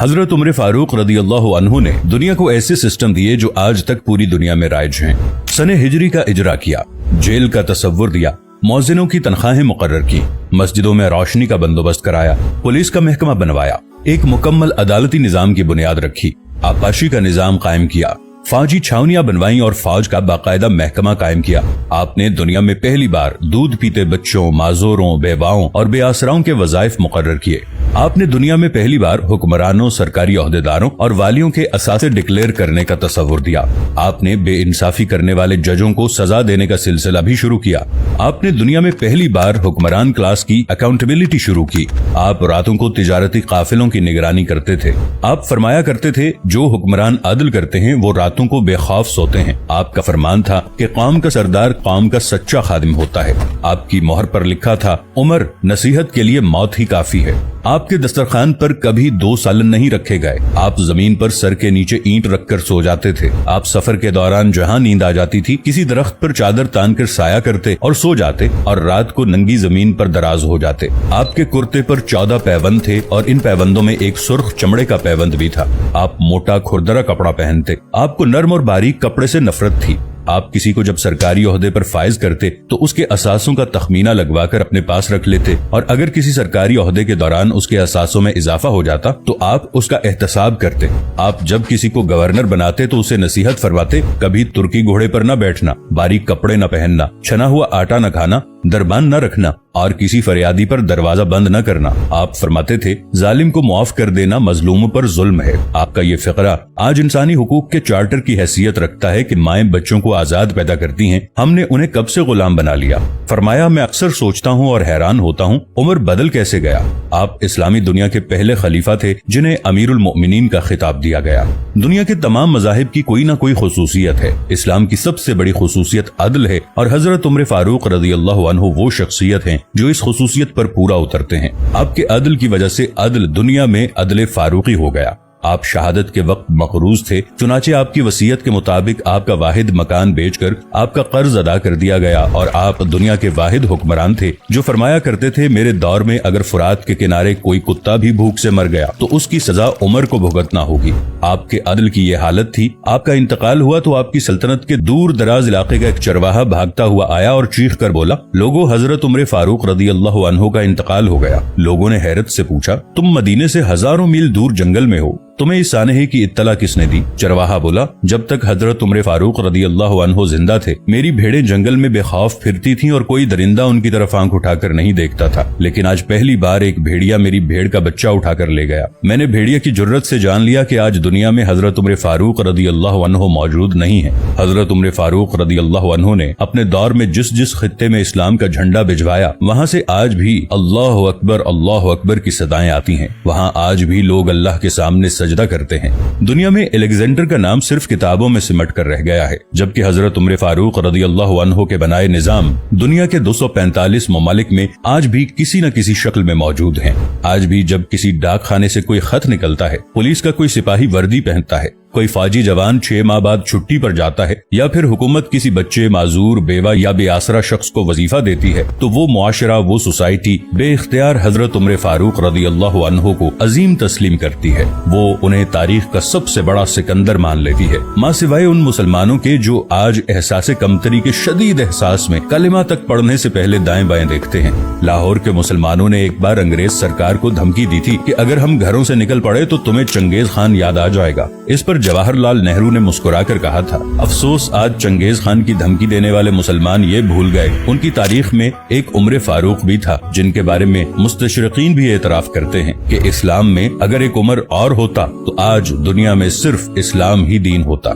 हजरत उमर फारूक रदियल्लाहु अन्हु ने दुनिया को ऐसे सिस्टम दिए जो आज तक पूरी दुनिया में राइज हैं। सने हिजरी का इजरा किया, जेल का तसव्वुर दिया, मौजिनों की तनख्वाहें मुकर्रर की, मस्जिदों में रोशनी का बंदोबस्त कराया, पुलिस का महकमा बनवाया, एक मुकम्मल अदालती निजाम की बुनियाद रखी, आबाशी का निजाम कायम किया, फौजी छावनियां बनवाई और फौज का बाकायदा महकमा कायम किया। आपने दुनिया में पहली बार दूध पीते बच्चों, माजूरों, बेवाओं और बेआसराओं के वज़ाइफ मुकर्रर किए। आपने दुनिया में पहली बार हुक्मरानों, सरकारी ओहदेदारों और वालियों के असासे डिक्लेयर करने का तसव्वुर दिया। आपने बेइंसाफी करने वाले जजों को सजा देने का सिलसिला भी शुरू किया। आपने दुनिया में पहली बार हुक्मरान क्लास की अकाउंटेबिलिटी शुरू की। आप रातों को तिजारती काफिलों की निगरानी करते थे। आप फरमाया करते थे, जो हुक्मरान अदल करते हैं वो रातों को बेखौफ सोते हैं। आपका फरमान था कि कौम का सरदार कौम का सच्चा खादिम होता है। आपकी मोहर पर लिखा था, उमर नसीहत के लिए मौत ही काफी है। आपके दस्तरखान पर कभी 2 सालन नहीं रखे गए। आप जमीन पर सर के नीचे ईंट रखकर सो जाते थे। आप सफर के दौरान जहां नींद आ जाती थी, किसी दरख्त पर चादर तान कर साया करते और सो जाते और रात को नंगी जमीन पर दराज हो जाते। आपके कुर्ते पर 14 पैबंद थे और इन पैबंदों में एक सुर्ख चमड़े का पैबंद भी था। आप मोटा खुरदरा कपड़ा पहनते। आपको नर्म और बारीक कपड़े से नफरत थी। आप किसी को जब सरकारी ओहदे पर फाइज करते तो उसके असासों का तखमीना लगवाकर अपने पास रख लेते और अगर किसी सरकारी ओहदे के दौरान उसके असासों में इजाफा हो जाता तो आप उसका एहतसाब करते। आप जब किसी को गवर्नर बनाते तो उसे नसीहत फरमाते, कभी तुर्की घोड़े पर न बैठना, बारीक कपड़े न पहनना, छना हुआ आटा न खाना, दरबान न रखना और किसी फरियादी पर दरवाजा बंद न करना। आप फरमाते थे, जालिम को मुआफ कर देना मजलूमों पर जुल्म है। आपका ये फिक्रा आज इंसानी हुकूक के चार्टर की हैसियत रखता है कि माएं बच्चों को आजाद पैदा करती हैं, हमने उन्हें कब से गुलाम बना लिया। फरमाया, मैं अक्सर सोचता हूँ और हैरान होता हूँ, उमर बदल कैसे गया। आप इस्लामी दुनिया के पहले खलीफा थे जिन्हें अमीरुल मोमिनीन का खिताब दिया गया। दुनिया के तमाम मज़ाहिब की कोई न कोई खुसूसियत है। इस्लाम की सबसे बड़ी खुसूसियत अदल है और हजरत उमर फारूक रदियल्लाहु अन्हु वो शख्सियत हैं जो इस खुसूसियत पर पूरा उतरते हैं। आपके अदल की वजह से अदल दुनिया में अदल फारूकी हो गया। आप शहादत के वक्त मकरूज थे, चुनाचे आपकी वसीयत के मुताबिक आपका वाहिद मकान बेचकर आपका कर्ज अदा कर दिया गया और आप दुनिया के वाहिद हुक्मरान थे जो फरमाया करते थे, मेरे दौर में अगर फुरात के किनारे कोई कुत्ता भी भूख से मर गया तो उसकी सजा उमर को भुगतना होगी। आपके अदल की ये हालत थी। आपका इंतकाल हुआ तो आपकी सल्तनत के दूर दराज इलाके का एक चरवाहा भागता हुआ आया और चीख कर बोला, लोगों, हजरत उमर फारूक रदियल्लाहु अन्हु का इंतकाल हो गया। लोगों ने हैरत से पूछा, तुम मदीने से हजारों मील दूर जंगल में हो, तुम्हें इस सानहे की इत्तला किसने दी। चरवाहा बोला, जब तक हजरत उमर फारूक रदियल्लाहु अन्हु जिंदा थे मेरी भेड़ें जंगल में बेखौफ फिरती थीं और कोई दरिंदा उनकी तरफ आंख उठाकर नहीं देखता था, लेकिन आज पहली बार एक भेड़िया मेरी भेड़ का बच्चा उठाकर ले गया। मैंने भेड़िया की जुर्रत से जान लिया कि आज दुनिया में हजरत उमर फारूक रदियल्लाहु अन्हु मौजूद नहीं है। हजरत उमर फारूक रदियल्लाहु अन्हु ने अपने दौर में जिस जिस खित्ते में इस्लाम का झंडा भिजवाया वहाँ से आज भी अल्लाहु अकबर की सदाएं आती हैं। वहाँ आज भी लोग अल्लाह के सामने सजदा करते हैं। दुनिया में अलेक्जेंडर का नाम सिर्फ किताबों में सिमट कर रह गया है, जबकि हजरत उमर फारूक रदियल्लाहु अन्हु के बनाए निजाम दुनिया के 245 ममालिक में आज भी किसी न किसी शक्ल में मौजूद हैं। आज भी जब किसी डाक खाने से कोई खत निकलता है, पुलिस का कोई सिपाही वर्दी पहनता है, कोई फौजी जवान 6 माह बाद छुट्टी पर जाता है या फिर हुकूमत किसी बच्चे, माजूर, बेवा या बेआसरा शख्स को वजीफा देती है तो वो मुआशरा, वो सोसाइटी बेइख्तियार हजरत उमर फारूक रदियल्लाहु अन्हु को अजीम तस्लीम करती है। वो उन्हें तारीख का सबसे बड़ा सिकंदर मान लेती है, माँ सिवाय उन मुसलमानों के जो आज एहसास कमतरी के शदीद एहसास में कलिमा तक पढ़ने से पहले दाएं बाएं देखते हैं। लाहौर के मुसलमानों ने एक बार अंग्रेज सरकार को धमकी दी थी कि अगर हम घरों से निकल पड़े तो तुम्हें चंगेज खान याद आ जाएगा। इस पर जवाहरलाल नेहरू ने मुस्कुराकर कहा था, अफसोस आज चंगेज खान की धमकी देने वाले मुसलमान ये भूल गए उनकी तारीख में एक उमर फारूक भी था, जिनके बारे में मुस्तशरिकीन भी एतराफ करते हैं कि इस्लाम में अगर एक उमर और होता तो आज दुनिया में सिर्फ इस्लाम ही दीन होता।